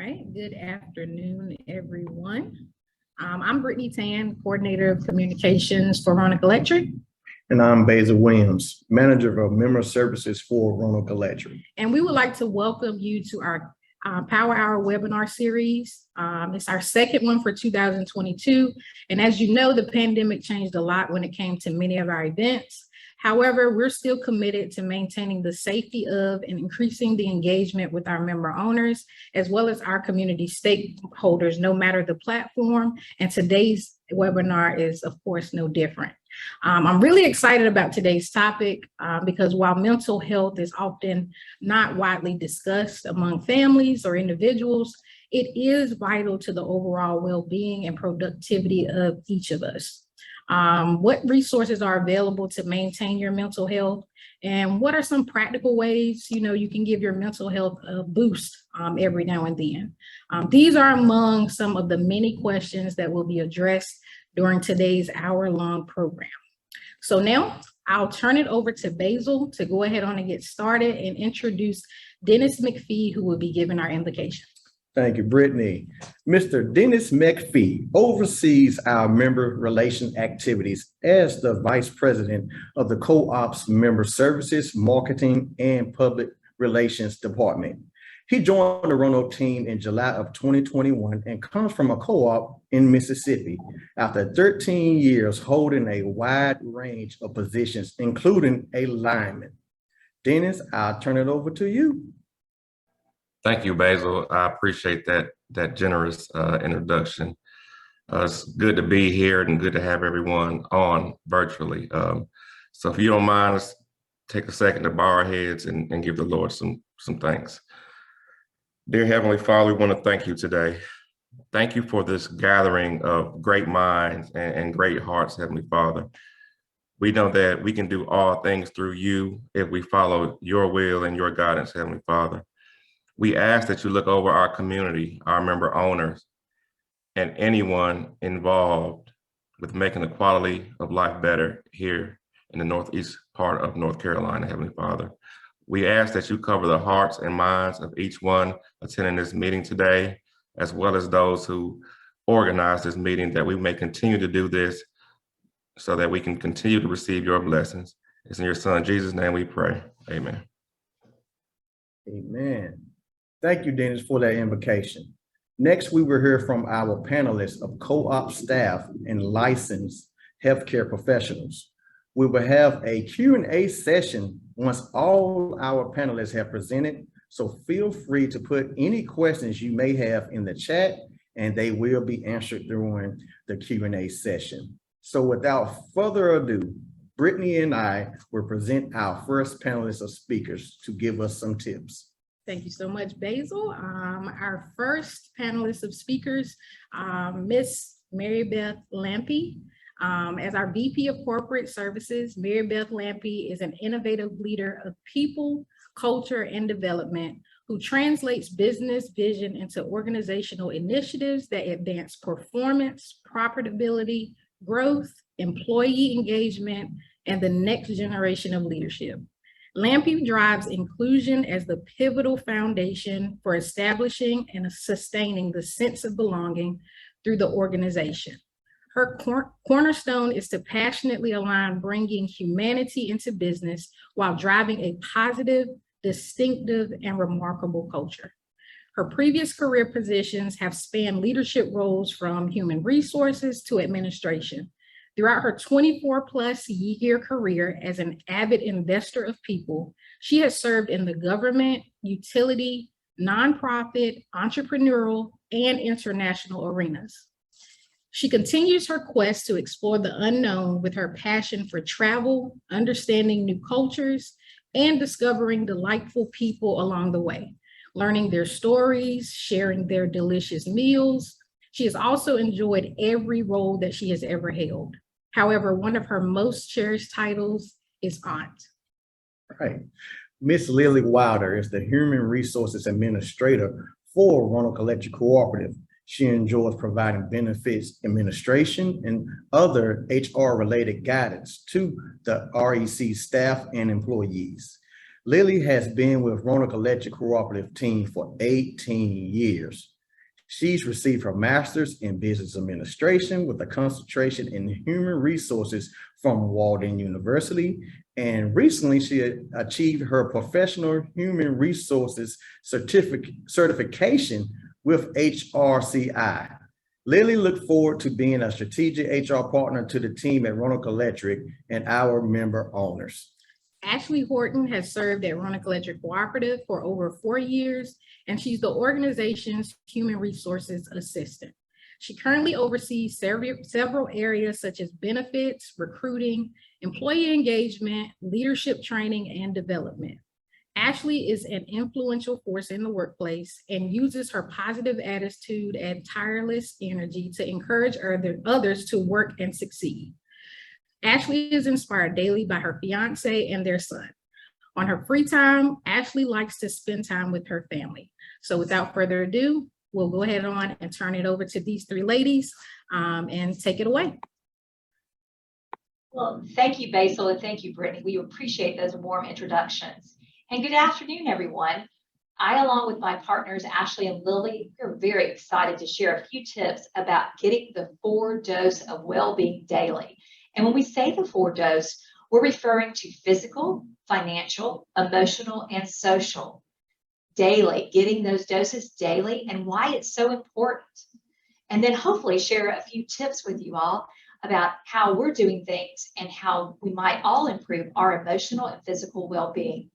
right, good afternoon, everyone. I'm Brittany Tan, Coordinator of Communications for Roanoke Electric. And I'm Basil Williams, Manager of Member Services for Roanoke Electric. And we would like to welcome you to our Power Hour webinar series. It's our second one for 2022. And as you know, the pandemic changed a lot when it came to many of our events. However, we're still committed to maintaining the safety of and increasing the engagement with our member owners, as well as our community stakeholders, no matter the platform. And today's webinar is, of course, no different. I'm really excited about today's topic because while mental health is often not widely discussed among families or individuals, it is vital to the overall well-being and productivity of each of us. What resources are available to maintain your mental health, and what are some practical ways you can give your mental health a boost every now and then? These are among some of the many questions that will be addressed during today's hour-long program. So now I'll turn it over to Basil to go ahead on and get started and introduce Dennis McPhee, who will be giving our invocation. Thank you, Brittany. Mr. Dennis McPhee oversees our member relation activities as the Vice President of the Co-op's Member Services, Marketing, and Public Relations Department. He joined the Roanoke team in July of 2021 and comes from a co-op in Mississippi after 13 years holding a wide range of positions, including a lineman. Dennis, I'll turn it over to you. Thank you, Basil. I appreciate that generous introduction. It's good to be here and good to have everyone on virtually. So if you don't mind, let's take a second to bow our heads and give the Lord some thanks. Dear Heavenly Father, we want to thank you today. Thank you for this gathering of great minds and great hearts, Heavenly Father. We know that we can do all things through you if we follow your will and your guidance, Heavenly Father. We ask that you look over our community, our member owners, and anyone involved with making the quality of life better here in the northeast part of North Carolina, Heavenly Father. We ask that you cover the hearts and minds of each one attending this meeting today, as well as those who organize this meeting, that we may continue to do this so that we can continue to receive your blessings. It's in your Son, Jesus' name we pray. Amen. Amen. Thank you, Dennis, for that invocation. Next, we will hear from our panelists of co-op staff and licensed healthcare professionals. We will have a Q&A session once all our panelists have presented, so feel free to put any questions you may have in the chat, and they will be answered during the Q&A session. So without further ado, Brittany and I will present our first panelist of speakers to give us some tips. Thank you so much, Basil. Our first panelist of speakers, Miss Mary Beth Lampe. As our VP of Corporate Services, Mary Beth Lampe is an innovative leader of people, culture, and development who translates business vision into organizational initiatives that advance performance, profitability, growth, employee engagement, and the next generation of leadership. Lampe drives inclusion as the pivotal foundation for establishing and sustaining the sense of belonging through the organization. Her cornerstone is to passionately align bringing humanity into business while driving a positive, distinctive, and remarkable culture. Her previous career positions have spanned leadership roles from human resources to administration. Throughout her 24-plus-year career as an avid investor of people, she has served in the government, utility, nonprofit, entrepreneurial, and international arenas. She continues her quest to explore the unknown with her passion for travel, understanding new cultures, and discovering delightful people along the way, learning their stories, sharing their delicious meals. She has also enjoyed every role that she has ever held. However, one of her most cherished titles is aunt. Right. Miss Lily Wilder is the Human Resources Administrator for Roanoke Electric Cooperative. She enjoys providing benefits administration and other HR-related guidance to the REC staff and employees. Lily has been with Roanoke Electric Cooperative team for 18 years. She's received her master's in business administration with a concentration in human resources from Walden University. And recently she achieved her professional human resources certification with HRCI. Lily looked forward to being a strategic HR partner to the team at Roanoke Electric and our member owners. Ashley Horton has served at Roanoke Electric Cooperative for over 4 years, and she's the organization's human resources assistant. She currently oversees several areas such as benefits, recruiting, employee engagement, leadership training, and development. Ashley is an influential force in the workplace and uses her positive attitude and tireless energy to encourage others to work and succeed. Ashley is inspired daily by her fiance and their son. On her free time, Ashley likes to spend time with her family. So without further ado, we'll go ahead on and turn it over to these three ladies and take it away. Well, thank you, Basil, and thank you, Brittany. We appreciate those warm introductions. And good afternoon, everyone. I, along with my partners, Ashley and Lily, are very excited to share a few tips about getting the 4 dose of well-being daily. And when we say the 4 dose, we're referring to physical, financial, emotional, and social. Daily, getting those doses daily and why it's so important. And then hopefully share a few tips with you all about how we're doing things and how we might all improve our emotional and physical well-being.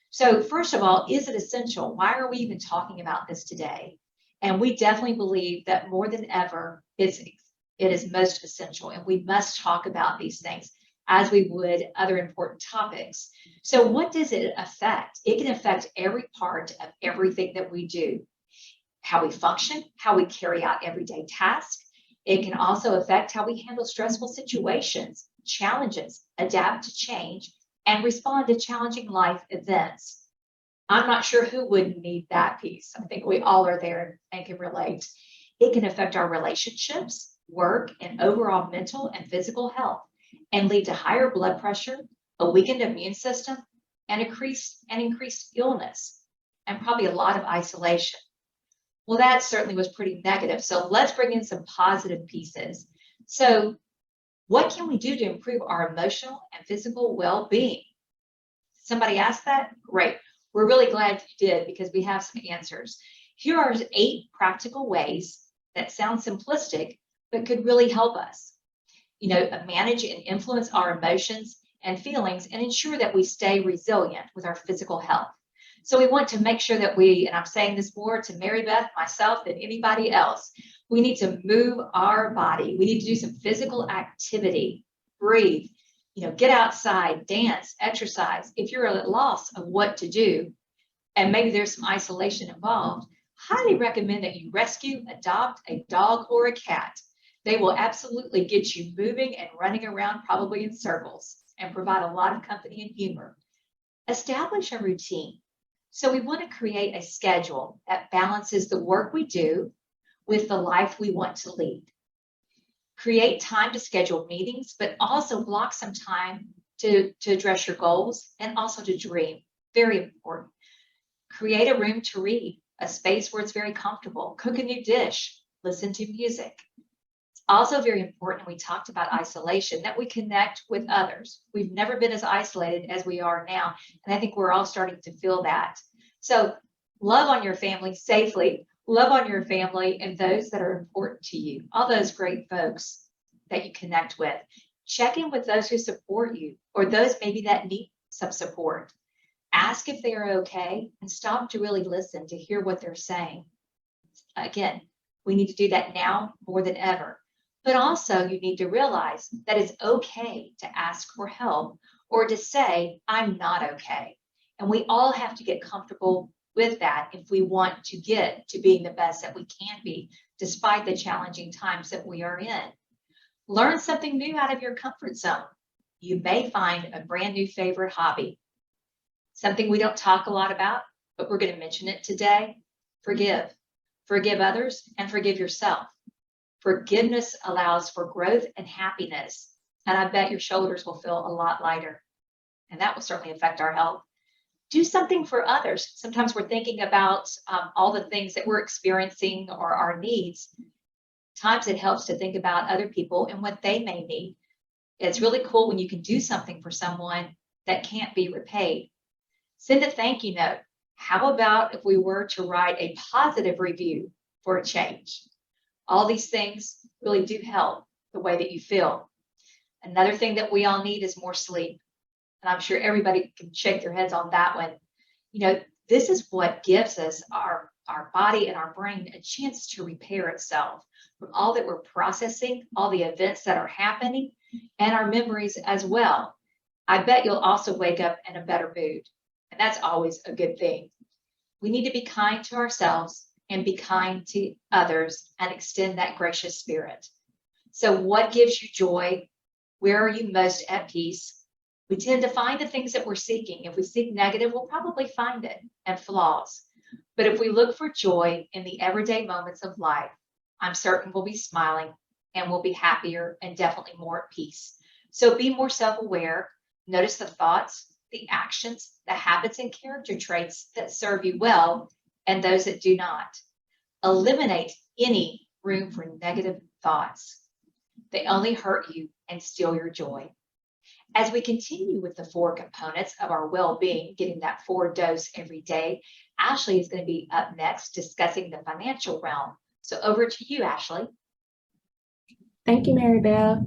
So first of all, is it essential? Why are we even talking about this today? And we definitely believe that more than ever, it is most essential, and we must talk about these things as we would other important topics. So what does it affect? It can affect every part of everything that we do, how we function, how we carry out everyday tasks. It can also affect how we handle stressful situations, challenges, adapt to change, and respond to challenging life events. I'm not sure who wouldn't need that piece. I think we all are there and can relate. It can affect our relationships, work, and overall mental and physical health, and lead to higher blood pressure, a weakened immune system, and increased illness, and probably a lot of isolation. Well, that certainly was pretty negative. So let's bring in some positive pieces. So what can we do to improve our emotional and physical well-being? Somebody asked that? Great. We're really glad you did, because we have some answers. Here are 8 practical ways that sound simplistic, but could really help us, manage and influence our emotions and feelings and ensure that we stay resilient with our physical health. So we want to make sure that and I'm saying this more to Mary Beth, myself, than anybody else, we need to move our body. We need to do some physical activity, breathe, get outside, dance, exercise. If you're at a loss of what to do, and maybe there's some isolation involved, highly recommend that you rescue, adopt a dog or a cat. They will absolutely get you moving and running around, probably in circles, and provide a lot of company and humor. Establish a routine. So we want to create a schedule that balances the work we do with the life we want to lead. Create time to schedule meetings, but also block some time to address your goals and also to dream. Very important. Create a room to read, a space where it's very comfortable. Cook a new dish, listen to music. It's also very important, we talked about isolation, that we connect with others. We've never been as isolated as we are now, and I think we're all starting to feel that. So love on your family safely. Love on your family and those that are important to you, all those great folks that you connect with. Check in with those who support you, or those maybe that need some support. Ask if they are okay and stop to really listen to hear what they're saying. Again, we need to do that now more than ever. But also you need to realize that it's okay to ask for help or to say, I'm not okay. And we all have to get comfortable with that if we want to get to being the best that we can be, despite the challenging times that we are in. Learn something new out of your comfort zone. You may find a brand new favorite hobby. Something we don't talk a lot about, but we're going to mention it today. Forgive. Forgive others and forgive yourself. Forgiveness allows for growth and happiness. And I bet your shoulders will feel a lot lighter. And that will certainly affect our health. do something for others. Sometimes we're thinking about all the things that we're experiencing or our needs. Times it helps to think about other people and what they may need. It's really cool when you can do something for someone that can't be repaid. Send a thank you note. How about if we were to write a positive review for a change? All these things really do help the way that you feel. Another thing that we all need is more sleep. And I'm sure everybody can shake their heads on that one. You know, this is what gives us our body and our brain a chance to repair itself from all that we're processing, all the events that are happening, and our memories as well. I bet you'll also wake up in a better mood. And that's always a good thing. We need to be kind to ourselves and be kind to others and extend that gracious spirit. So what gives you joy? Where are you most at peace? We tend to find the things that we're seeking. If we seek negative, we'll probably find it and flaws. But if we look for joy in the everyday moments of life, I'm certain we'll be smiling and we'll be happier and definitely more at peace. So be more self-aware. Notice the thoughts, the actions, the habits and character traits that serve you well and those that do not. Eliminate any room for negative thoughts. They only hurt you and steal your joy. As we continue with the 4 components of our well-being, getting that 4 dose every day, Ashley is going to be up next discussing the financial realm. So over to you, Ashley. Thank you, Mary Beth.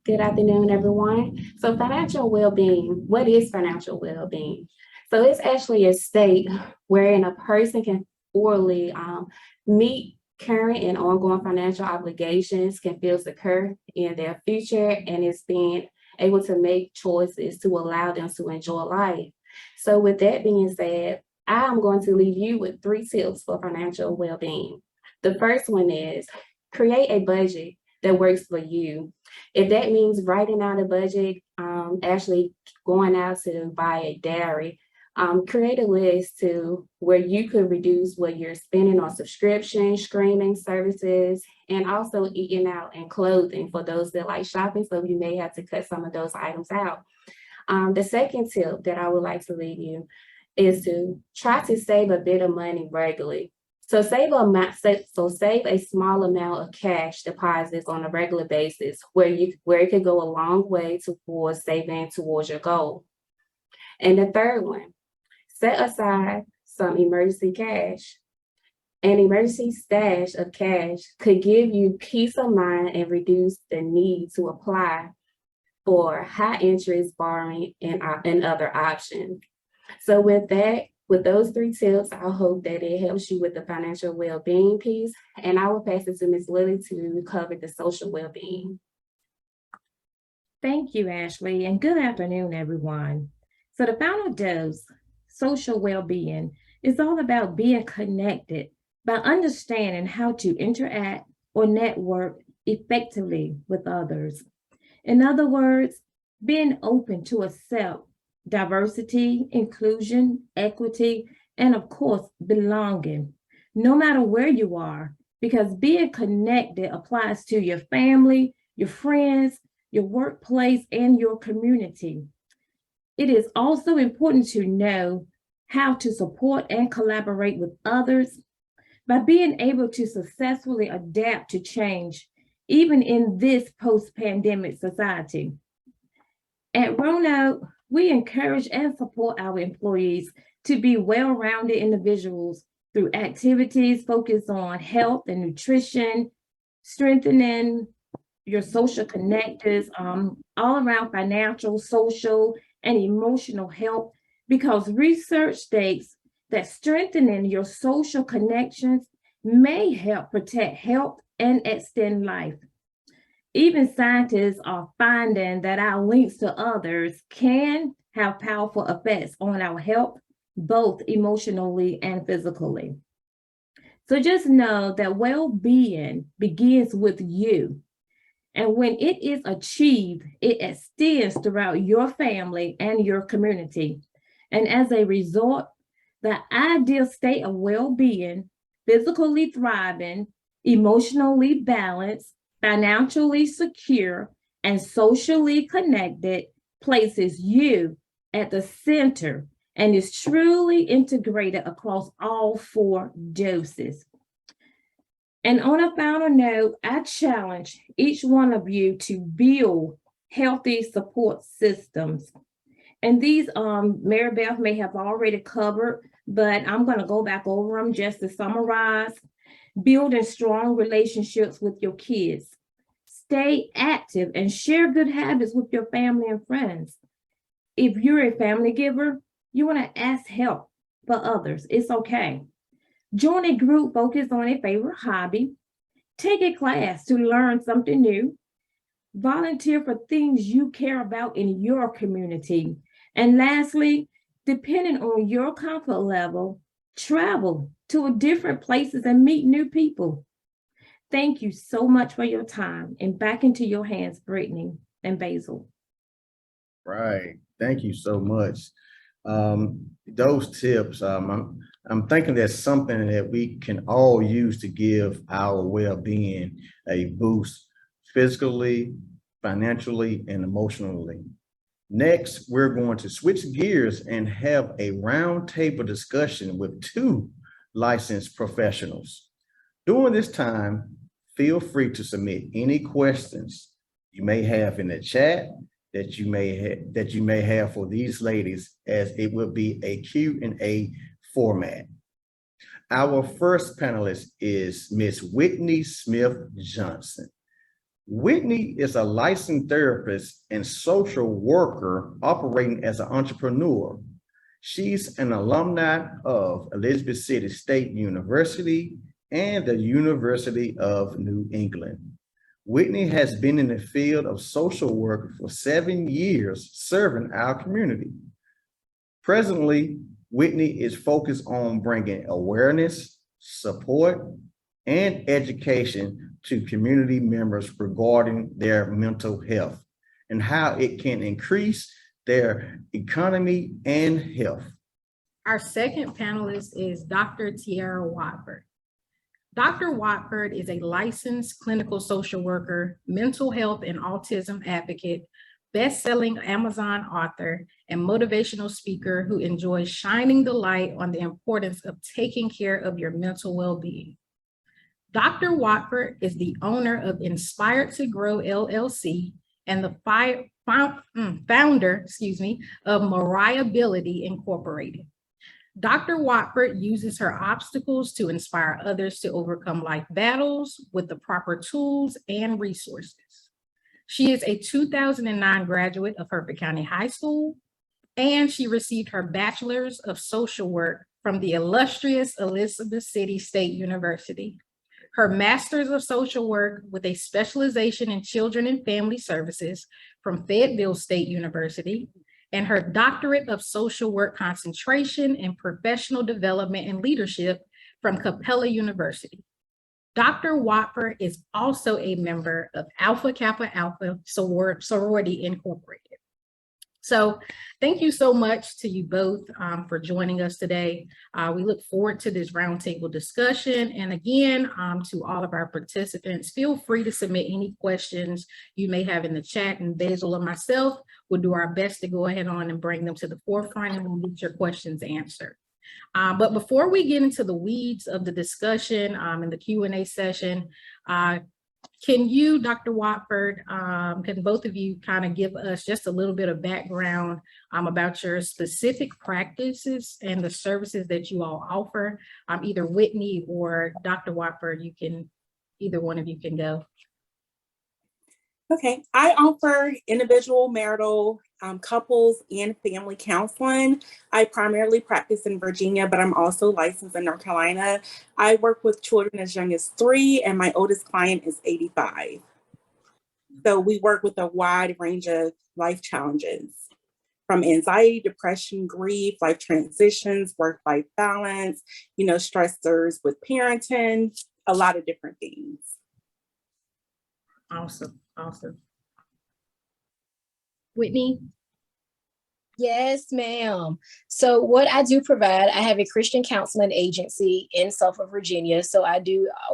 Good afternoon, everyone. So financial well-being, what is financial well-being? So it's actually a state wherein a person can fully meet current and ongoing financial obligations, can feel secure in their future, and is being able to make choices to allow them to enjoy life. So with that being said, I'm going to leave you with 3 tips for financial well-being. The first one is create a budget that works for you. If that means writing out a budget, actually going out to buy a diary, create a list to where you could reduce what you're spending on subscriptions, streaming services, and also eating out and clothing for those that like shopping. So you may have to cut some of those items out. The second tip that I would like to leave you is to try to save a bit of money regularly. So save a small amount of cash deposits on a regular basis where it could go a long way towards saving towards your goal. And the third one, set aside some emergency cash. An emergency stash of cash could give you peace of mind and reduce the need to apply for high interest borrowing and other options. So with those 3 tips, I hope that it helps you with the financial well-being piece. And I will pass it to Ms. Lily to cover the social well-being. Thank you, Ashley, and good afternoon, everyone. So the final dose, social well-being, is all about being connected by understanding how to interact or network effectively with others. In other words, being open to accept diversity, inclusion, equity, and of course, belonging, no matter where you are, because being connected applies to your family, your friends, your workplace, and your community. It is also important to know how to support and collaborate with others by being able to successfully adapt to change, even in this post-pandemic society. At Roanoke, we encourage and support our employees to be well-rounded individuals through activities focused on health and nutrition, strengthening your social connectors, all around financial, social, and emotional health, because research states that strengthening your social connections may help protect health and extend life. Even scientists are finding that our links to others can have powerful effects on our health, both emotionally and physically. So just know that well-being begins with you. And when it is achieved, it extends throughout your family and your community. And as a result, the ideal state of well-being, physically thriving, emotionally balanced, financially secure, and socially connected places you at the center and is truly integrated across all 4 doses. And on a final note, I challenge each one of you to build healthy support systems. And these Mary Beth may have already covered, but I'm going to go back over them just to summarize. Building strong relationships with your kids. Stay active and share good habits with your family and friends. If you're a family giver, you want to ask help for others. It's okay. Join a group focused on a favorite hobby. Take a class to learn something new. Volunteer for things you care about in your community. And lastly, depending on your comfort level, travel to different places and meet new people. Thank you so much for your time, and back into your hands, Brittany and Basil. Right. Thank you so much. Those tips, I'm thinking that's something that we can all use to give our well-being a boost physically, financially, and emotionally. Next, we're going to switch gears and have a roundtable discussion with 2 licensed professionals. During this time, feel free to submit any questions you may have in the chat that you may have for these ladies, as it will be a Q&A format. Our first panelist is Miss Whitney Smith Johnson. Whitney is a licensed therapist and social worker operating as an entrepreneur. She's an alumni of Elizabeth City State University and the University of New England. Whitney has been in the field of social work for 7 years, serving our community. Presently, Whitney is focused on bringing awareness, support, and education to community members regarding their mental health and how it can increase their economy and health. Our second panelist is Dr. Tiara Watford. Dr. Watford is a licensed clinical social worker, mental health and autism advocate, best-selling Amazon author, and motivational speaker who enjoys shining the light on the importance of taking care of your mental well-being. Dr. Watford is the owner of Inspired to Grow LLC and the founder, of Mariability Incorporated. Dr. Watford uses her obstacles to inspire others to overcome life battles with the proper tools and resources. She is a 2009 graduate of Hertford County High School, and she received her Bachelor's of Social Work from the illustrious Elizabeth City State University, her Master's of Social Work with a specialization in Children and Family Services from Fayetteville State University, and her Doctorate of Social Work Concentration in Professional Development and Leadership from Capella University. Dr. Watford is also a member of Alpha Kappa Alpha Sorority Incorporated. So thank you so much to you both for joining us today. We look forward to this roundtable discussion. And again, to all of our participants, feel free to submit any questions you may have in the chat, and Basil and myself will do our best to go ahead on and bring them to the forefront, and we'll get your questions answered. But before we get into the weeds of the discussion in the Q&A session, can you, Dr. Watford, can both of you kind of give us just a little bit of background about your specific practices and the services that you all offer? Either Whitney or Dr. Watford, either one of you can go. Okay, I offer individual, marital, couples, and family counseling. I primarily practice in Virginia, but I'm also licensed in North Carolina. I work with children as young as 3, and my oldest client is 85. So we work with a wide range of life challenges, from anxiety, depression, grief, life transitions, work-life balance, stressors with parenting, a lot of different things. Awesome. Whitney? Yes, ma'am. So what I do provide, I have a Christian counseling agency in Suffolk, Virginia. So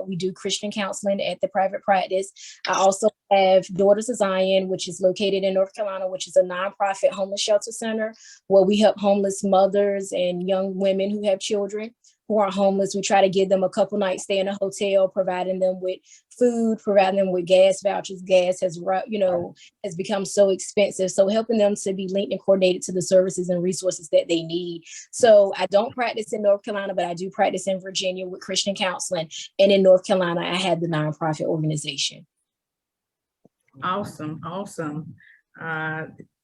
we do Christian counseling at the private practice. I also have Daughters of Zion, which is located in North Carolina, which is a nonprofit homeless shelter center where we help homeless mothers and young women who have children who are homeless. We try to give them a couple nights stay in a hotel, providing them with food, providing them with gas vouchers. Gas has become so expensive. So helping them to be linked and coordinated to the services and resources that they need. So I don't practice in North Carolina, but I do practice in Virginia with Christian counseling. And in North Carolina, I have the nonprofit organization. Awesome.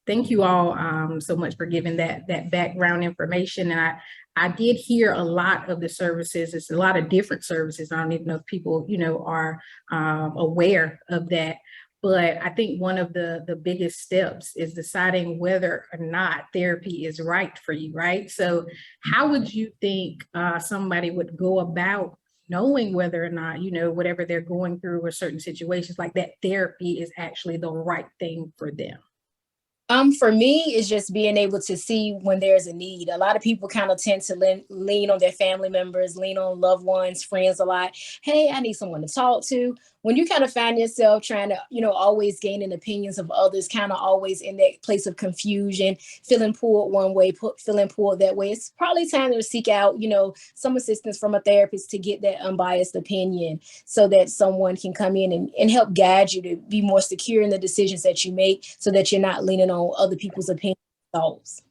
Thank you all so much for giving that background information. And I did hear a lot of the services. It's a lot of different services. I don't even know if people, are aware of that. But I think one of the biggest steps is deciding whether or not therapy is right for you, right? So how would you think somebody would go about knowing whether or not, whatever they're going through or certain situations like that, therapy is actually the right thing for them? For me, it's just being able to see when there's a need. A lot of people kind of tend to lean on their family members, lean on loved ones, friends a lot. Hey, I need someone to talk to. When you kind of find yourself trying to, always gaining opinions of others, kind of always in that place of confusion, feeling pulled one way, feeling pulled that way, it's probably time to seek out, some assistance from a therapist to get that unbiased opinion so that someone can come in and help guide you to be more secure in the decisions that you make so that you're not leaning on other people's opinions and thoughts.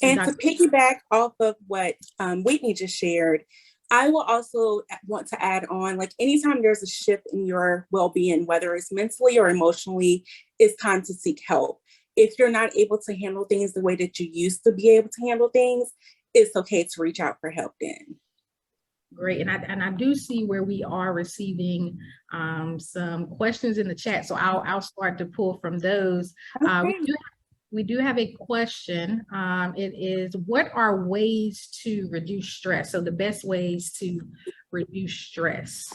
And to piggyback off of what Whitney just shared, I will also want to add on, like anytime there's a shift in your well-being, whether it's mentally or emotionally, it's time to seek help. If you're not able to handle things the way that you used to be able to handle things, it's okay to reach out for help then. Great. And I do see where we are receiving some questions in the chat. So I'll start to pull from those. Okay. We do have a question. It is, what are ways to reduce stress? So the best ways to reduce stress.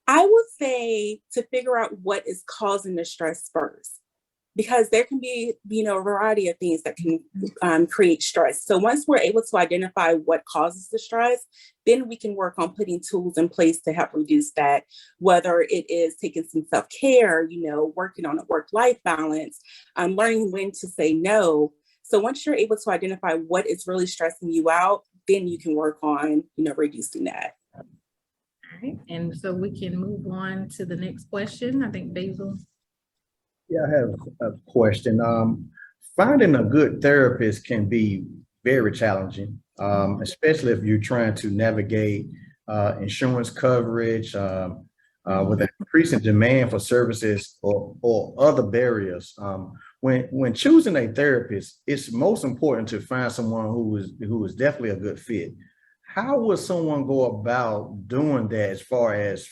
I would say to figure out what is causing the stress first, because there can be, a variety of things that can create stress. So once we're able to identify what causes the stress, then we can work on putting tools in place to help reduce that, whether it is taking some self-care, working on a work-life balance, learning when to say no. So once you're able to identify what is really stressing you out, then you can work on, reducing that. All right. And so we can move on to the next question. I think Basil. Yeah, I have a question. Finding a good therapist can be very challenging, especially if you're trying to navigate insurance coverage with an increasing demand for services or other barriers. When choosing a therapist, it's most important to find someone who is definitely a good fit. How would someone go about doing that as far as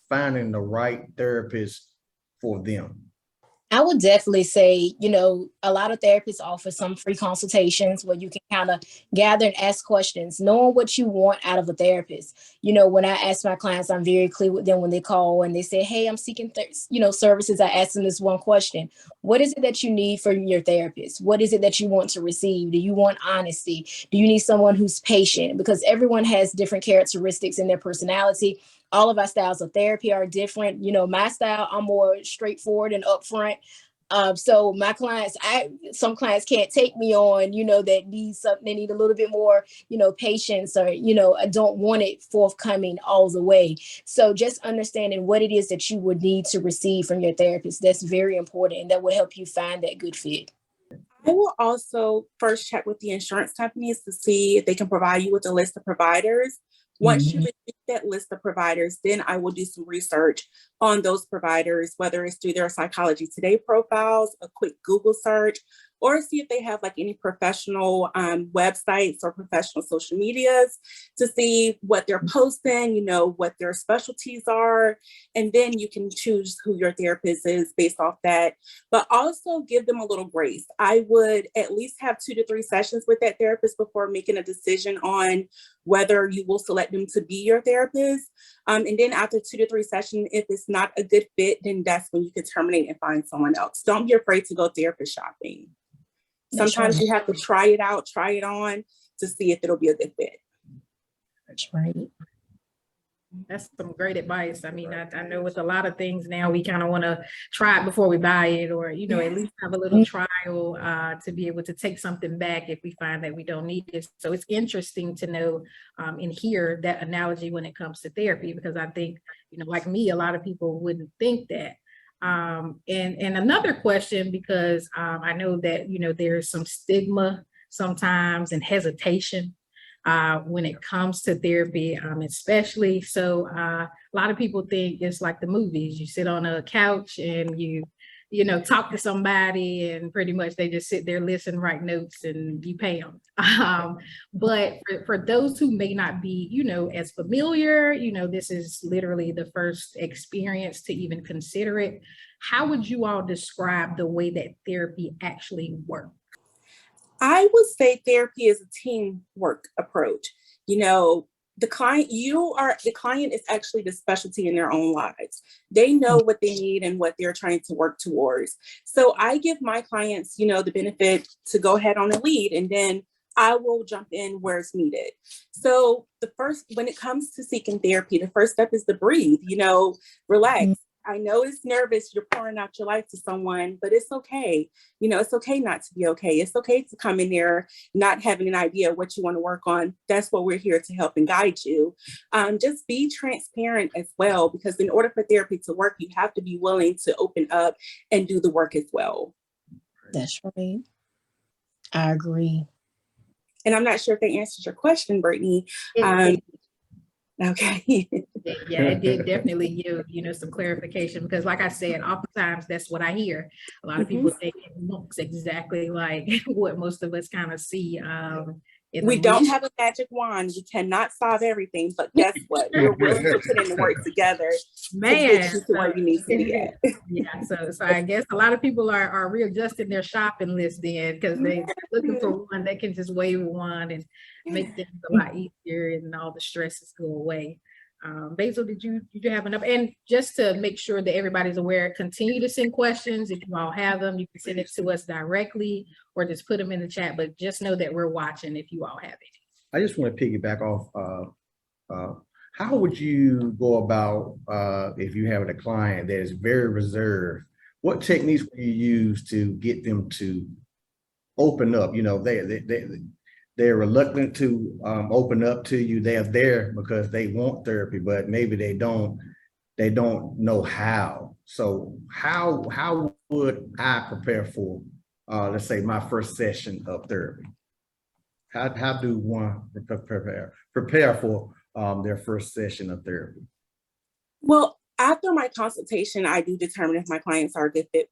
finding the right therapist for them? I would definitely say, a lot of therapists offer some free consultations where you can kind of gather and ask questions, knowing what you want out of a therapist. When I ask my clients, I'm very clear with them when they call and they say, hey, I'm seeking, services. I ask them this one question. What is it that you need from your therapist? What is it that you want to receive? Do you want honesty? Do you need someone who's patient? Because everyone has different characteristics in their personality. All of our styles of therapy are different. My style, I'm more straightforward and upfront. So my clients, some clients can't take me on, that need something, they need a little bit more, patience, or, I don't want it forthcoming all the way. So just understanding what it is that you would need to receive from your therapist, that's very important. And that will help you find that good fit. I will also first check with the insurance companies to see if they can provide you with a list of providers. Once you receive that list of providers, then I will do some research on those providers, whether it's through their Psychology Today profiles, a quick Google search, or see if they have like any professional websites or professional social medias to see what they're posting, what their specialties are. And then you can choose who your therapist is based off that, but also give them a little grace. I would at least have 2 to 3 sessions with that therapist before making a decision on whether you will select them to be your therapist. And then after 2 to 3 sessions, if it's not a good fit, then that's when you can terminate and find someone else. Don't be afraid to go therapist shopping. That's Sometimes right. you have to try it out, try it on to see if it'll be a good fit. That's right. That's some great advice. I mean, I know with a lot of things now, we kind of want to try it before we buy it, or, you know, at least have a little trial to be able to take something back if we find that we don't need it. So it's interesting to know and hear that analogy when it comes to therapy, because I think, you know, like me, a lot of people wouldn't think that. And another question, because I know that, you know, there's some stigma sometimes and hesitation when it comes to therapy, especially. So a lot of people think it's like the movies. You sit on a couch and you know, talk to somebody, and pretty much they just sit there, listen, write notes, and you pay them. But for those who may not be, you know, as familiar, you know, this is literally the first experience to even consider it. How would you all describe the way that therapy actually works? I would say therapy is a teamwork approach. You know, the client is actually the specialty in their own lives. They know what they need and what they're trying to work towards. So I give my clients, you know, the benefit to go ahead on a lead, and then I will jump in where it's needed. So when it comes to seeking therapy, the first step is to breathe, you know, relax. I know it's nervous, you're pouring out your life to someone, but it's okay. You know, it's okay not to be okay. It's okay to come in there not having an idea of what you want to work on. That's what we're here to help and guide you. Just be transparent as well, because in order for therapy to work, you have to be willing to open up and do the work as well. That's right. I agree. And I'm not sure if that answers your question, Brittany. Okay. Yeah, it did definitely give, you know, some clarification, because like I said, oftentimes that's what I hear. A lot of people think it looks exactly like what most of us kind of see. We don't have a magic wand. We cannot solve everything, but guess what? We're willing to put in the work together to get you to where you need to be at. Yeah, so I guess a lot of people are readjusting their shopping list then, because they're looking for one that can just wave one and make things a lot easier and all the stresses go away. Basil, did you have enough? And just to make sure that everybody's aware, continue to send questions. If you all have them, you can send it to us directly or just put them in the chat, but just know that we're watching if you all have it. I just want to piggyback off, how would you go about if you have a client that is very reserved? What techniques would you use to get them to open up? You know, they're reluctant to open up to you. They're there because they want therapy, but maybe they don't know how. So how would I prepare for, let's say, my first session of therapy? How do one prepare for their first session of therapy? Well, after my consultation, I do determine if my clients are a good fit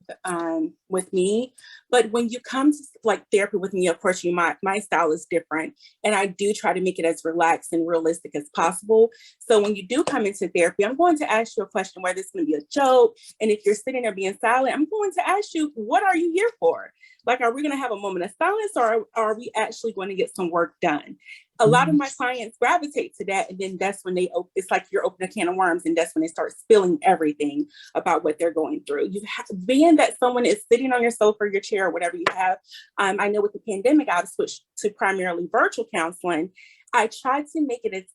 with me. But when you come to like therapy with me, of course, my style is different, and I do try to make it as relaxed and realistic as possible. So when you do come into therapy, I'm going to ask you a question, whether it's going to be a joke, and if you're sitting there being silent, I'm going to ask you, what are you here for? Like, are we going to have a moment of silence, or are we actually going to get some work done? A lot of my clients gravitate to that, and then that's when it's like you're opening a can of worms, and that's when they start spilling everything about what they're going through. You have, being that someone is sitting on your sofa or your chair or whatever you have. I know with the pandemic, I've switched to primarily virtual counseling. I try to make it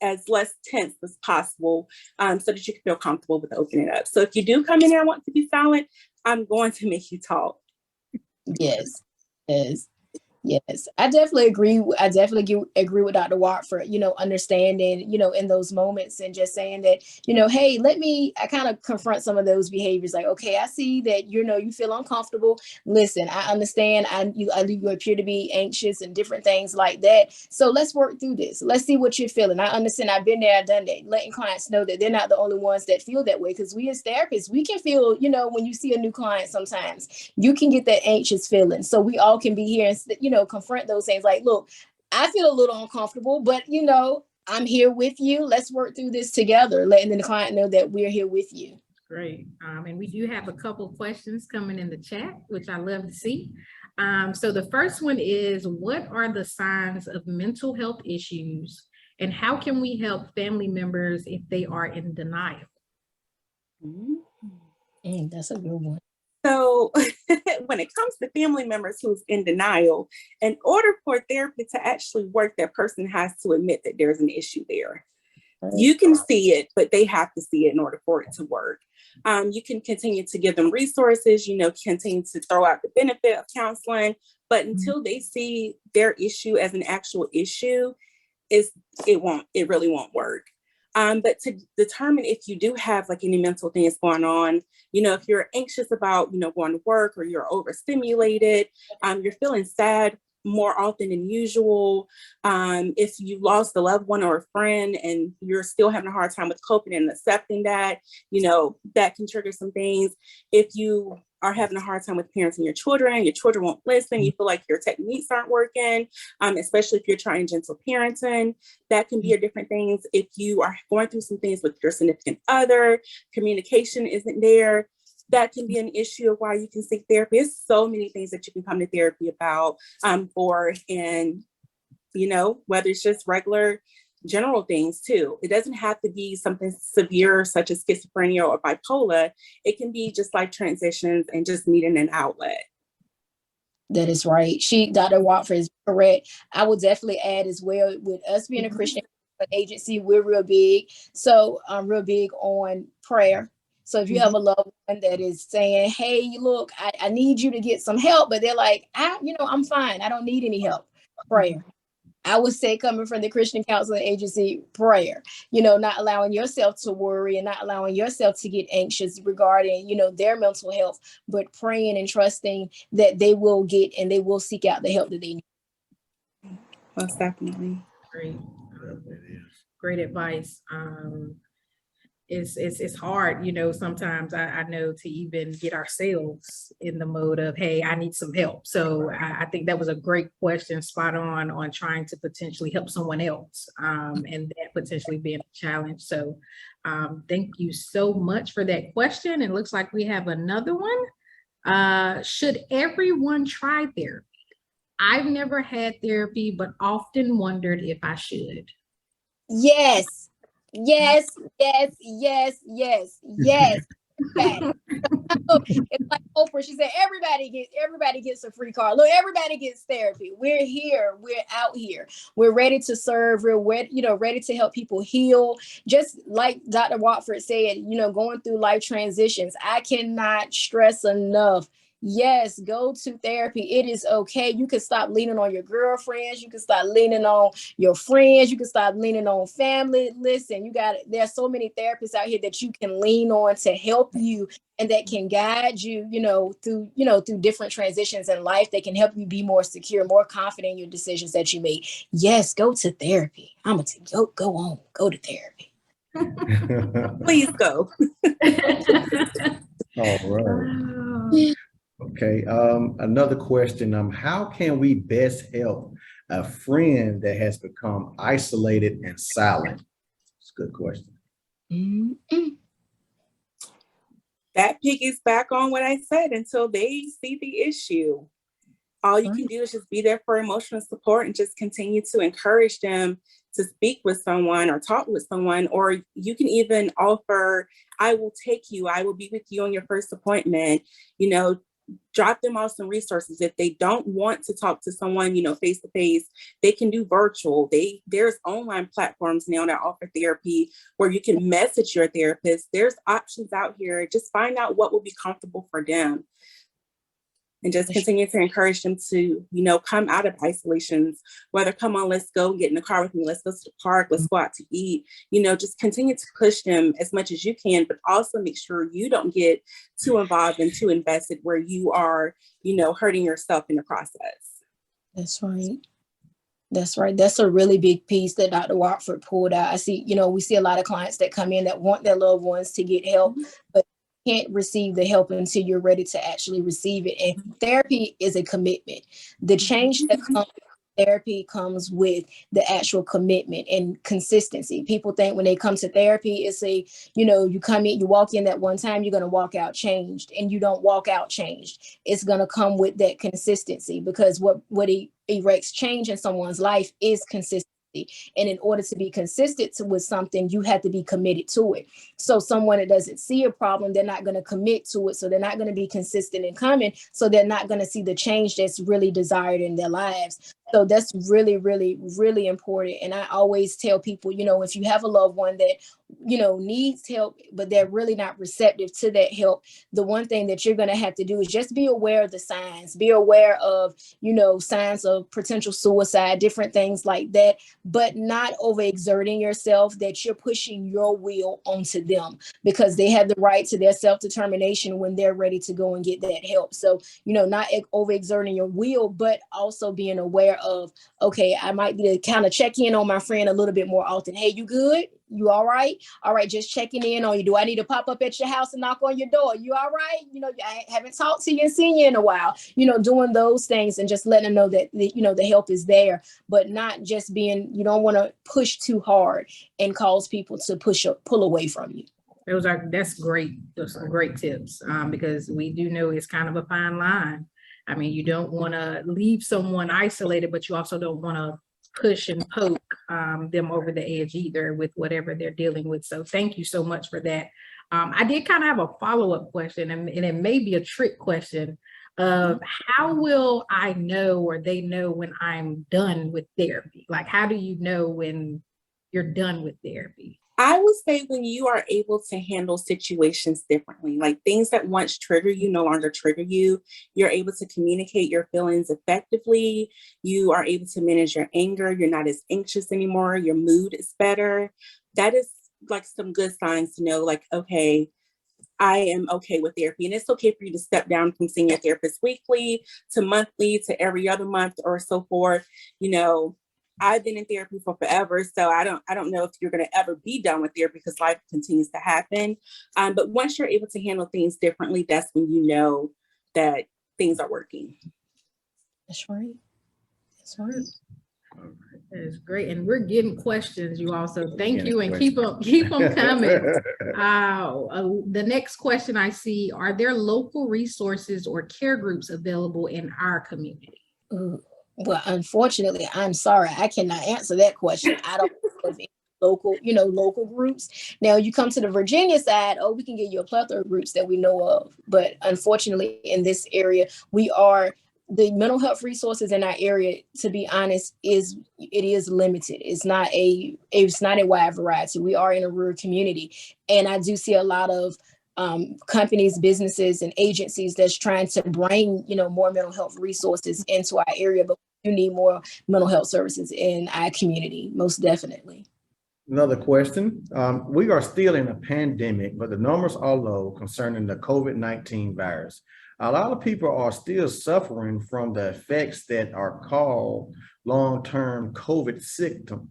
as less tense as possible, so that you can feel comfortable with opening it up. So if you do come in here and want to be silent, I'm going to make you talk. Yes. Yes, I definitely agree. I definitely agree with Dr. Watford, you know, understanding, you know, in those moments and just saying that, you know, hey, I kind of confront some of those behaviors. Like, okay, I see that, you know, you feel uncomfortable. Listen, I understand. You appear to be anxious and different things like that. So let's work through this. Let's see what you're feeling. I understand. I've been there, I've done that. Letting clients know that they're not the only ones that feel that way. Because we as therapists, we can feel, you know, when you see a new client, sometimes you can get that anxious feeling. So we all can be here and, you know, confront those things like, look, I feel a little uncomfortable, but you know, I'm here with you. Let's work through this together, letting the client know that we're here with you. Great. And we do have a couple questions coming in the chat, which I love to see. So the first one is, what are the signs of mental health issues, and how can we help family members if they are in denial? That's a good one. So when it comes to family members who's in denial, in order for therapy to actually work, that person has to admit that there's an issue there. You can see it, but they have to see it in order for it to work. You can continue to give them resources, continue to throw out the benefit of counseling, but until they see their issue as an actual issue, it really won't work. But to determine if you do have like any mental things going on, if you're anxious about, going to work, or you're overstimulated, you're feeling sad more often than usual, if you lost a loved one or a friend and you're still having a hard time with coping and accepting that, that can trigger some things. If you are having a hard time with parenting your children won't listen, you feel like your techniques aren't working, especially if you're trying gentle parenting, that can be a different things. If you are going through some things with your significant other, communication isn't there, that can be an issue of why you can seek therapy. There's so many things that you can come to therapy about, for, and, whether it's just regular general things too. It doesn't have to be something severe such as schizophrenia or bipolar. It can be just like transitions and just needing an outlet. That is right. Dr. Watford is correct. I will definitely add as well, with us being a Christian agency, we're real big. So I'm real big on prayer. So if you have a loved one that is saying, hey, look, I need you to get some help, but they're like, I'm fine. I don't need any help. Prayer. I would say, coming from the Christian Counseling Agency, prayer, not allowing yourself to worry and not allowing yourself to get anxious regarding, their mental health, but praying and trusting that they will get and they will seek out the help that they need. Most definitely. Great advice. It's hard, sometimes I know to even get ourselves in the mode of, hey, I need some help. So I think that was a great question, spot on trying to potentially help someone else, and that potentially being a challenge. So thank you so much for that question. It looks like we have another one. Should everyone try therapy? I've never had therapy, but often wondered if I should. Yes. Yes. Okay. It's like Oprah. She said, everybody gets a free car. Look, everybody gets therapy. We're here. We're out here. We're ready to serve. We're ready to help people heal. Just like Dr. Watford said, going through life transitions. I cannot stress enough. Yes, go to therapy. It is okay. You can stop leaning on your girlfriends. You can stop leaning on your friends. You can stop leaning on family. Listen, there's so many therapists out here that you can lean on to help you and that can guide you, through different transitions in life. That can help you be more secure, more confident in your decisions that you make. Yes, go to therapy. I'm going to go to therapy. Please go. All right. Okay. Another question. How can we best help a friend that has become isolated and silent? It's a good question. Mm-hmm. That piggybacks on what I said. Until they see the issue, all you can do is just be there for emotional support and just continue to encourage them to speak with someone or talk with someone. Or you can even offer, I will be with you on your first appointment, drop them off some resources. If they don't want to talk to someone, face to face, they can do virtual. There's online platforms now that offer therapy where you can message your therapist. There's options out here. Just find out what will be comfortable for them. And just continue to encourage them to, come out of isolations, whether come on, let's go get in the car with me. Let's go to the park. Let's go out to eat, just continue to push them as much as you can, but also make sure you don't get too involved and too invested where you are, hurting yourself in the process. That's right. That's right. That's a really big piece that Dr. Watford pulled out. I see, we see a lot of clients that come in that want their loved ones to get help, but can't receive the help until you're ready to actually receive it. And therapy is a commitment. The change that comes with therapy comes with the actual commitment and consistency. People think when they come to therapy, it's you come in, you walk in that one time, you're going to walk out changed, and you don't walk out changed. It's going to come with that consistency, because what erects change in someone's life is consistency. And in order to be consistent with something, you have to be committed to it. So someone that doesn't see a problem, they're not going to commit to it. So they're not going to be consistent in coming. So they're not going to see the change that's really desired in their lives. So that's really, really, really important. And I always tell people, if you have a loved one that, needs help, but they're really not receptive to that help, the one thing that you're going to have to do is just be aware of the signs, be aware of, signs of potential suicide, different things like that, but not overexerting yourself that you're pushing your will onto them, because they have the right to their self-determination when they're ready to go and get that help. So, not overexerting your will, but also being aware of, okay, I might need to kind of check in on my friend a little bit more often. Hey, you good? You all right? All right, just checking in on you. Do I need to pop up at your house and knock on your door? You all right? I haven't talked to you and seen you in a while. Doing those things and just letting them know that, the help is there, but not just being, you don't want to push too hard and cause people to pull away from you. That's great. Those are great tips, because we do know it's kind of a fine line. I mean, you don't want to leave someone isolated, but you also don't want to push and poke them over the edge either with whatever they're dealing with. So thank you so much for that. I did kind of have a follow-up question, and it may be a trick question of how will I know, or they know, when I'm done with therapy? Like, how do you know when you're done with therapy? I would say when you are able to handle situations differently, like things that once trigger you no longer trigger you. You're able to communicate your feelings effectively. You are able to manage your anger. You're not as anxious anymore. Your mood is better. That is like some good signs to know, like, okay, I am okay with therapy. And it's okay for you to step down from seeing your therapist weekly to monthly to every other month or so forth. I've been in therapy for forever, so I don't know if you're going to ever be done with therapy, because life continues to happen. But once you're able to handle things differently, that's when you know that things are working. That's right. That's right. All right. That is great. And we're getting questions, you all. So thank you, and Questions. keep them coming. The next question I see: are there local resources or care groups available in our community? Ooh. Well, unfortunately, I'm sorry, I cannot answer that question. I don't know of any local groups. Now, you come to the Virginia side, we can give you a plethora of groups that we know of. But unfortunately, in this area, the mental health resources in our area, to be honest, is limited. It's not a wide variety. We are in a rural community, and I do see a lot of companies, businesses, and agencies that's trying to bring, more mental health resources into our area, but we do need more mental health services in our community, most definitely. Another question. We are still in a pandemic, but the numbers are low concerning the COVID-19 virus. A lot of people are still suffering from the effects that are called long-term COVID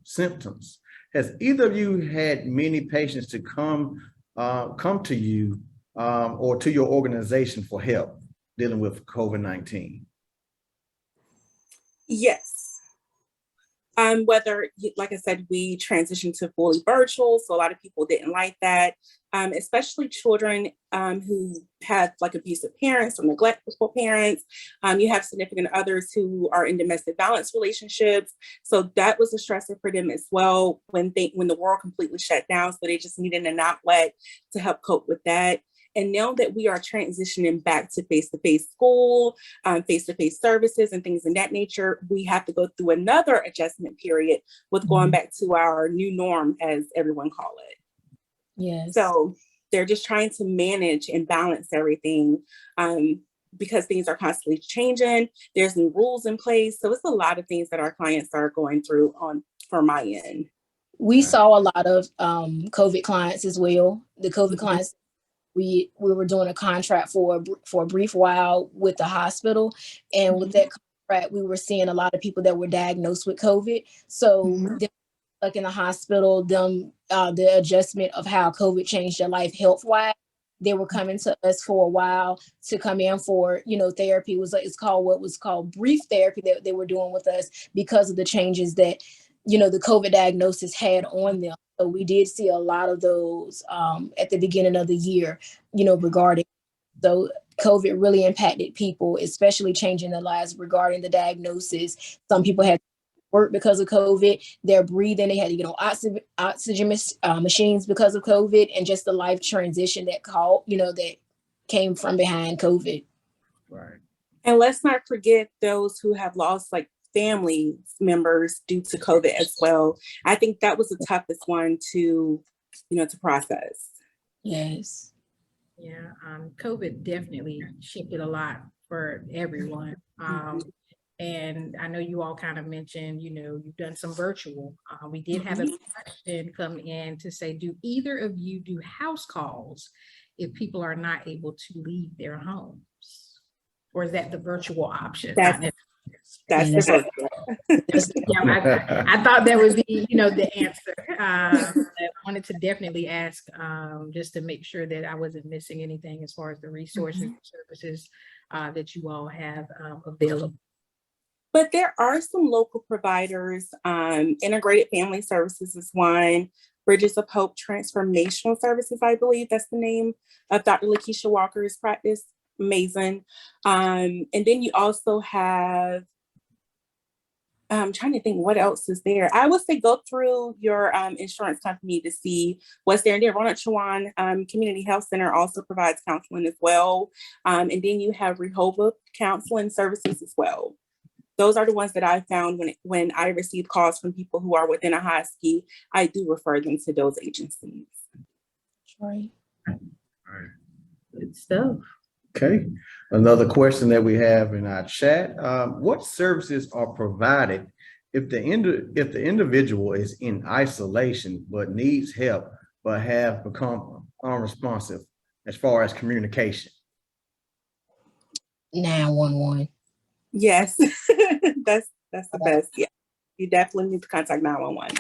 symptoms. Has either of you had many patients to come to you or to your organization for help dealing with COVID-19? Yes. Whether, like I said, we transitioned to fully virtual, so a lot of people didn't like that, especially children who have like abusive parents or neglectful parents. You have significant others who are in domestic violence relationships, so that was a stressor for them as well when the world completely shut down. So they just needed an outlet to help cope with that. And now that we are transitioning back to face-to-face school, face-to-face services and things of that nature, we have to go through another adjustment period with going back to our new norm, as everyone call it. Yes. So they're just trying to manage and balance everything because things are constantly changing. There's new rules in place. So it's a lot of things that our clients are going through for my end. We saw a lot of COVID clients as well. The COVID clients, we were doing a contract for a brief while with the hospital, and with that contract, we were seeing a lot of people that were diagnosed with COVID. So them stuck in the hospital, the adjustment of how COVID changed their life health wise. They were coming to us for a while to come in for, therapy. It's called what was called brief therapy that they were doing with us because of the changes that, the COVID diagnosis had on them. So we did see a lot of those at the beginning of the year, regarding. So COVID really impacted people, especially changing their lives regarding the diagnosis. Some people had work because of COVID. They're breathing. They had to get on oxygen machines because of COVID, and just the life transition that that came from behind COVID. Right. And let's not forget those who have lost like family members due to COVID as well. I think that was the toughest one to process. Yes. Yeah, COVID definitely shifted a lot for everyone. And I know you all kind of mentioned, you've done some virtual. We did have a question come in to say, do either of you do house calls if people are not able to leave their homes? Or is that the virtual option? That's the virtual. Yeah, I thought that was the answer. I wanted to definitely ask just to make sure that I wasn't missing anything as far as the resources and services that you all have available. But there are some local providers. Integrated Family Services is one. Bridges of Hope Transformational Services, I believe that's the name of Dr. Lakeisha Walker's practice. Amazing. And then you also have, I'm trying to think what else is there. I would say go through your insurance company to see what's there. And then Roanoke Community Health Center also provides counseling as well. And then you have Rehoboth Counseling Services as well. Those are the ones that I found when I receive calls from people who are within a high ski. I do refer them to those agencies. Right. Good stuff. Okay. Another question that we have in our chat: what services are provided if the individual is in isolation but needs help but have become unresponsive as far as communication? 911. Yes, that's the best. Yeah, you definitely need to contact 911.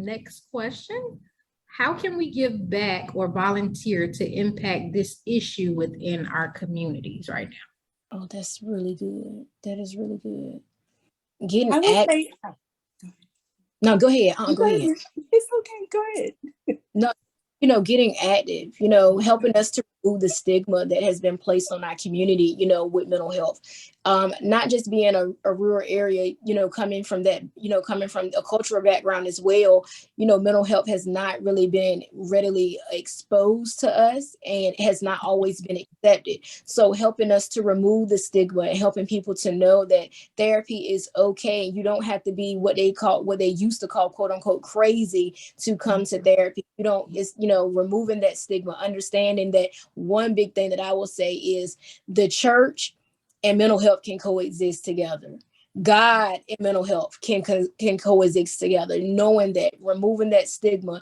Next question. How can we give back or volunteer to impact this issue within our communities right now? Oh, that's really good. That is really good. No, go ahead. Go ahead. It's okay. Go ahead. No, getting active, helping us to remove the stigma that has been placed on our community, with mental health. Not just being a rural area, coming from a cultural background as well, mental health has not really been readily exposed to us and has not always been accepted. So helping us to remove the stigma and helping people to know that therapy is okay. You don't have to be what they used to call, quote unquote, crazy to come to therapy. Removing that stigma, understanding that one big thing that I will say is the church and mental health can coexist together. God and mental health can coexist together, knowing that, removing that stigma,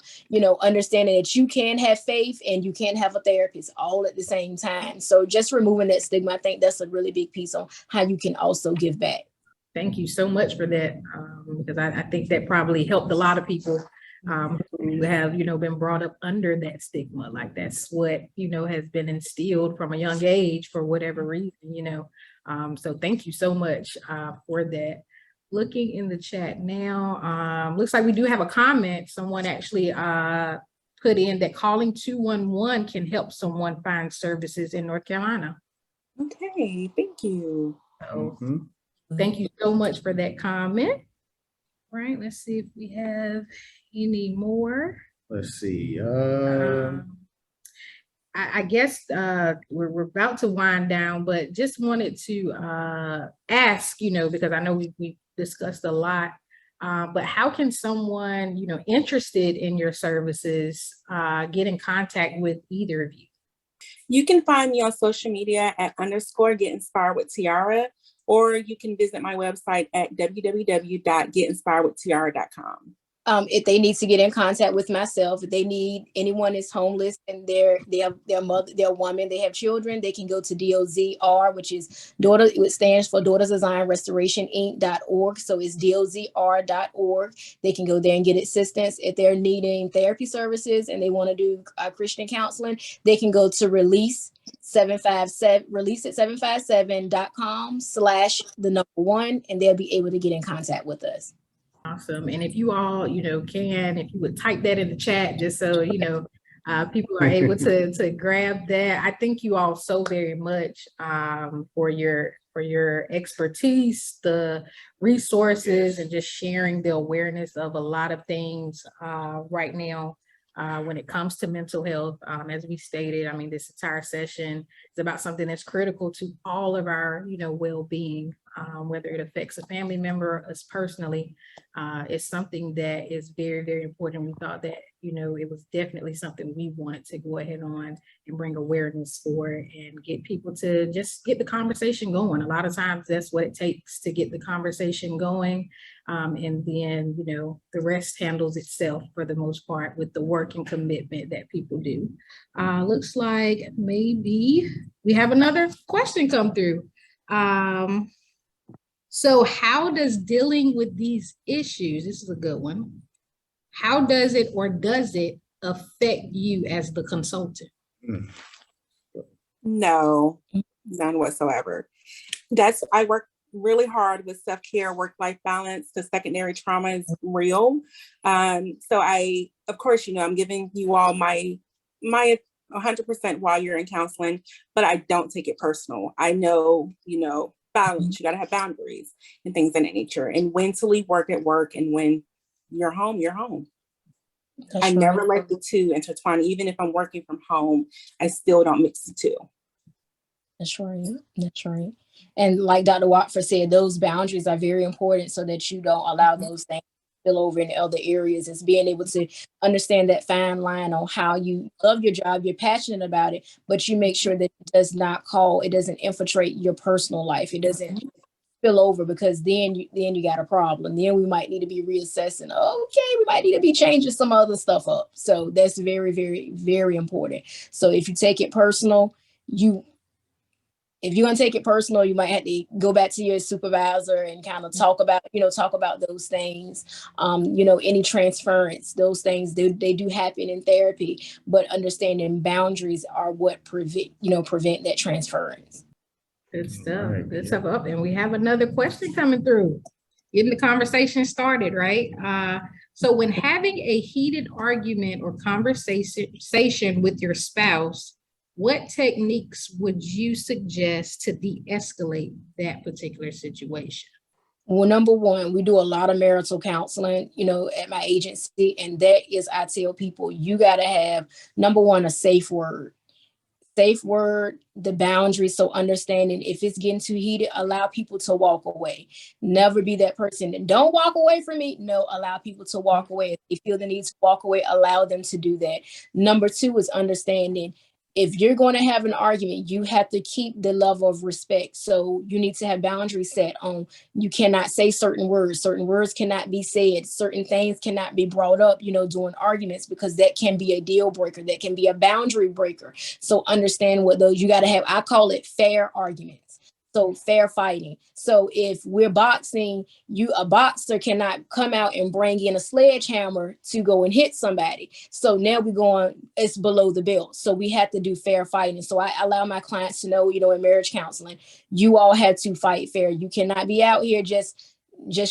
understanding that you can have faith and you can have a therapist all at the same time. So just removing that stigma, I think that's a really big piece on how you can also give back. Thank you so much for that, because I think that probably helped a lot of people who have, been brought up under that stigma. Like that's what, has been instilled from a young age for whatever reason, so thank you so much for that. Looking in the chat now, looks like we do have a comment. Someone actually put in that calling 211 can help someone find services in North Carolina. Okay, thank you. So thank you so much for that comment. Right, let's see if we have any more. Let's see. I guess we're about to wind down, but just wanted to ask, because I know we discussed a lot, but how can someone, interested in your services get in contact with either of you? You can find me on social media at _Get Inspired with Tiara, or you can visit my website at www.getinspiredwithtiara.com. If they need to get in contact with myself, if they need anyone is homeless and their woman, they have children, they can go to DOZR, which is it stands for Daughters Design Restoration Inc.org. So it's DOZR.org. They can go there and get assistance. If they're needing therapy services and they want to do Christian counseling, they can go to release757.com/1, and they'll be able to get in contact with us. Awesome. And if you all, if you would type that in the chat, just so, people are able to grab that. I thank you all so very much for your for your expertise, the resources, and just sharing the awareness of a lot of things right now when it comes to mental health. As we stated, I mean, this entire session is about something that's critical to all of our, well-being, whether it affects a family member or us personally. It's something that is very, very important. We thought that, it was definitely something we wanted to go ahead on and bring awareness for and get people to just get the conversation going. A lot of times that's what it takes to get the conversation going. And then, the rest handles itself for the most part with the work and commitment that people do. Looks like maybe we have another question come through. So how does dealing with these issues, this is a good one, how does it or does it affect you as the consultant? No, none whatsoever. I work really hard with self-care, work-life balance. The secondary trauma is real. So of course, I'm giving you all my 100% while you're in counseling, but I don't take it personal. I know, balance, you got to have boundaries and things of that nature, and when to leave work at work and when you're home, you're home. I never let the two intertwine. Even if I'm working from home, I still don't mix the two. That's right. That's right. And like Dr. Watford said, those boundaries are very important so that you don't allow those things to spill over in other areas. It's being able to understand that fine line on how you love your job, you're passionate about it, but you make sure that it doesn't infiltrate your personal life. It doesn't spill over, because then you got a problem. Then we might need to be reassessing. Okay, we might need to be changing some other stuff up. So that's very, very, very important. So if you take it personal, if you're going to take it personal, you might have to go back to your supervisor and kind of talk about those things. Any transference, those things, they do happen in therapy, but understanding boundaries are what prevent that transference. Good stuff. Good stuff. Up, and we have another question coming through. Getting the conversation started, right? So when having a heated argument or conversation with your spouse, what techniques would you suggest to de-escalate that particular situation? Well, number one, we do a lot of marital counseling, at my agency. And that is, I tell people, you got to have, number one, a safe word, the boundaries. So understanding if it's getting too heated, allow people to walk away. Never be that person that don't walk away from me. No, allow people to walk away. If they feel the need to walk away, allow them to do that. Number two is understanding, if you're going to have an argument, you have to keep the level of respect. So you need to have boundaries set on, you cannot say certain words cannot be said, certain things cannot be brought up, during arguments, because that can be a deal breaker, that can be a boundary breaker. So understand what those, you got to have, I call it fair arguments. So fair fighting. So if we're boxing, a boxer cannot come out and bring in a sledgehammer to go and hit somebody. So now it's below the belt. So we have to do fair fighting. So I allow my clients to know, in marriage counseling, you all have to fight fair. You cannot be out here just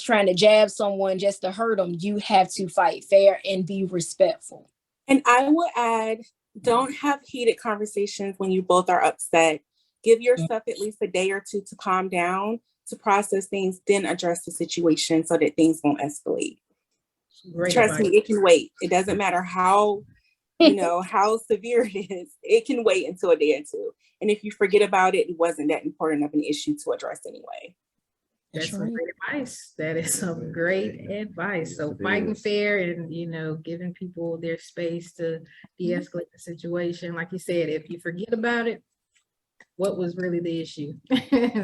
trying to jab someone just to hurt them. You have to fight fair and be respectful. And I will add, don't have heated conversations when you both are upset. Give yourself at least a day or two to calm down, to process things, then address the situation so that things won't escalate. Trust me, it can wait. It doesn't matter how, how severe it is. It can wait until a day or two. And if you forget about it, it wasn't that important of an issue to address anyway. That's some great advice. That is some great advice. So fighting fair and, giving people their space to de-escalate the situation. Like you said, if you forget about it, what was really the issue?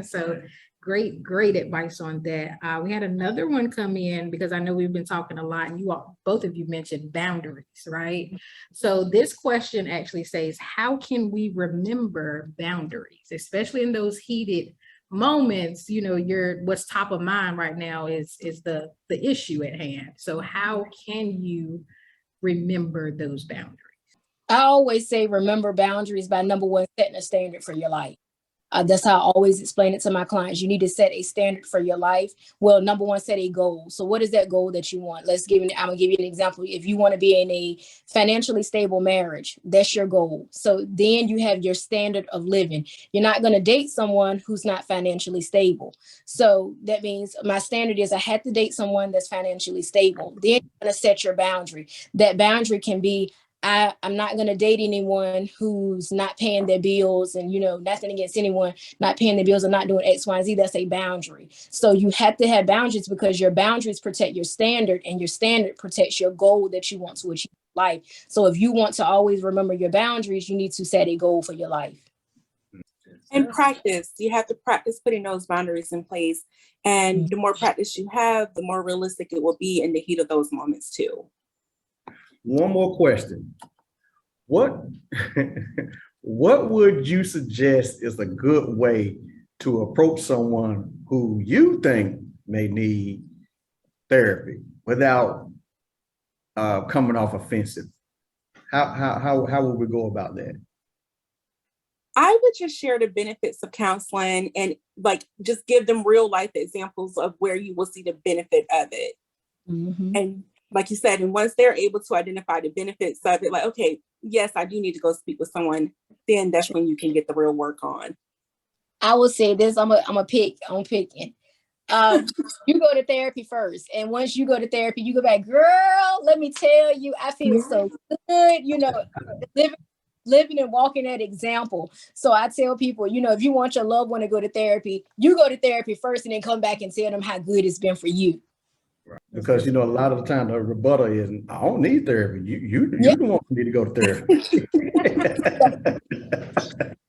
So great advice on that. We had another one come in, because I know we've been talking a lot, and both of you mentioned boundaries, right? So this question actually says, how can we remember boundaries, especially in those heated moments? What's top of mind right now is the issue at hand. So how can you remember those boundaries? I always say, remember boundaries by, number one, setting a standard for your life. That's how I always explain it to my clients. You need to set a standard for your life. Well, number one, set a goal. So what is that goal that you want? I'm gonna give you an example. If you want to be in a financially stable marriage, that's your goal. So then you have your standard of living. You're not going to date someone who's not financially stable. So that means my standard is I had to date someone that's financially stable. Then you're going to set your boundary. That boundary can be, I'm not going to date anyone who's not paying their bills, and, you know, nothing against anyone not paying their bills or not doing X, Y, and Z. That's a boundary. So you have to have boundaries, because your boundaries protect your standard, and your standard protects your goal that you want to achieve in life. So if you want to always remember your boundaries, you need to set a goal for your life. And practice. You have to practice putting those boundaries in place. And the more practice you have, the more realistic it will be in the heat of those moments too. One more question. What would you suggest is a good way to approach someone who you think may need therapy without coming off offensive? How would we go about that? I would just share the benefits of counseling and like just give them real life examples of where you will see the benefit of it. Mm-hmm. And like you said, and once they're able to identify the benefits of it, like, okay, yes, I do need to go speak with someone, then that's when you can get the real work on. I will say this, I'm picking. You go to therapy first. And once you go to therapy, you go back, girl, let me tell you, I feel so good, you know, living and walking that example. So I tell people, you know, if you want your loved one to go to therapy, you go to therapy first and then come back and tell them how good it's been for you. Right. Because, you know, a lot of the time the rebuttal is, I don't need therapy. You don't want me to go to therapy.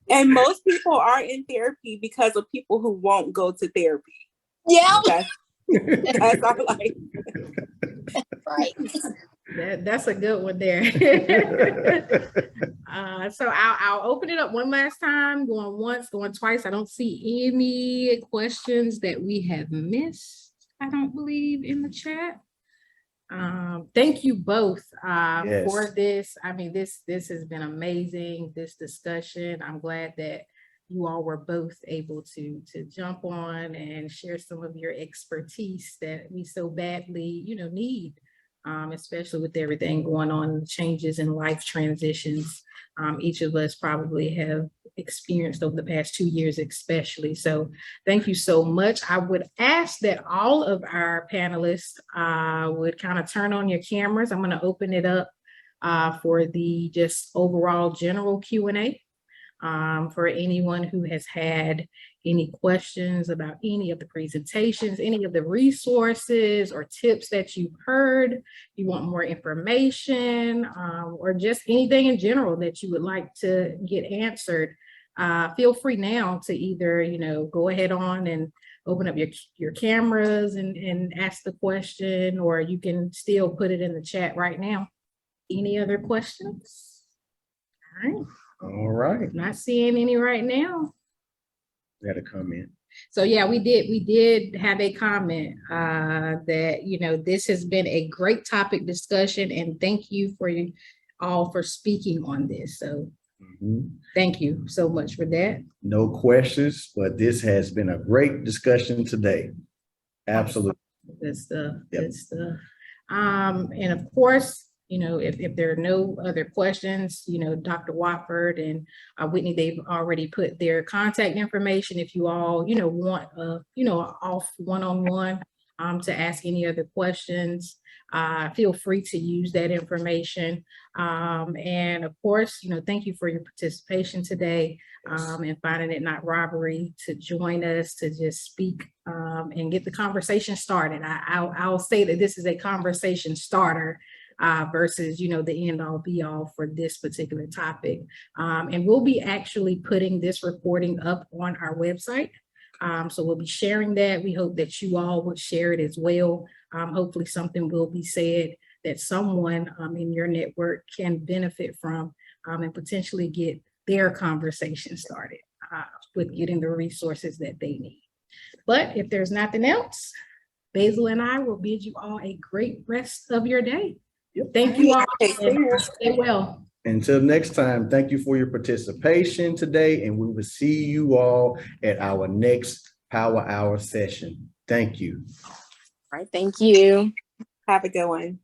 And most people are in therapy because of people who won't go to therapy. Yeah. That's our life. Right. That's a good one there. So I'll open it up one last time, going once, going twice. I don't see any questions that we have missed, I don't believe, in the chat. Thank you both for this. I mean, this has been amazing, this discussion. I'm glad that you all were both able to jump on and share some of your expertise that we so badly, you know, need, especially with everything going on, changes in life transitions. Each of us probably have experienced over the past 2 years, especially. So thank you so much. I would ask that all of our panelists would kind of turn on your cameras. I'm going to open it up for the just overall general Q&A. For anyone who has had any questions about any of the presentations, any of the resources or tips that you've heard, you want more information, or just anything in general that you would like to get answered, feel free now to either, you know, go ahead on and open up your cameras and ask the question, or you can still put it in the chat right now. Any other questions? All right. All right. Not seeing any right now. Got a comment. So yeah, we did have a comment that, you know, this has been a great topic discussion, and thank you for you all for speaking on this. So thank you so much for that. No questions, but this has been a great discussion today. Absolutely. Good stuff. Good stuff. And of course, you know, if there are no other questions, you know, Dr. Watford and Whitney, they've already put their contact information. If you all, you know, want off one-on-one to ask any other questions, feel free to use that information. And of course, you know, thank you for your participation today, and finding it not robbery to join us to just speak and get the conversation started. I'll say that this is a conversation starter. Versus, you know, the end all be all for this particular topic. And we'll be actually putting this recording up on our website. So we'll be sharing that. We hope that you all would share it as well. Hopefully something will be said that someone in your network can benefit from, and potentially get their conversation started with getting the resources that they need. But if there's nothing else, Basil and I will bid you all a great rest of your day. Thank you all. Stay well. Until next time, thank you for your participation today, and we will see you all at our next Power Hour session. Thank you. All right, thank you. Have a good one.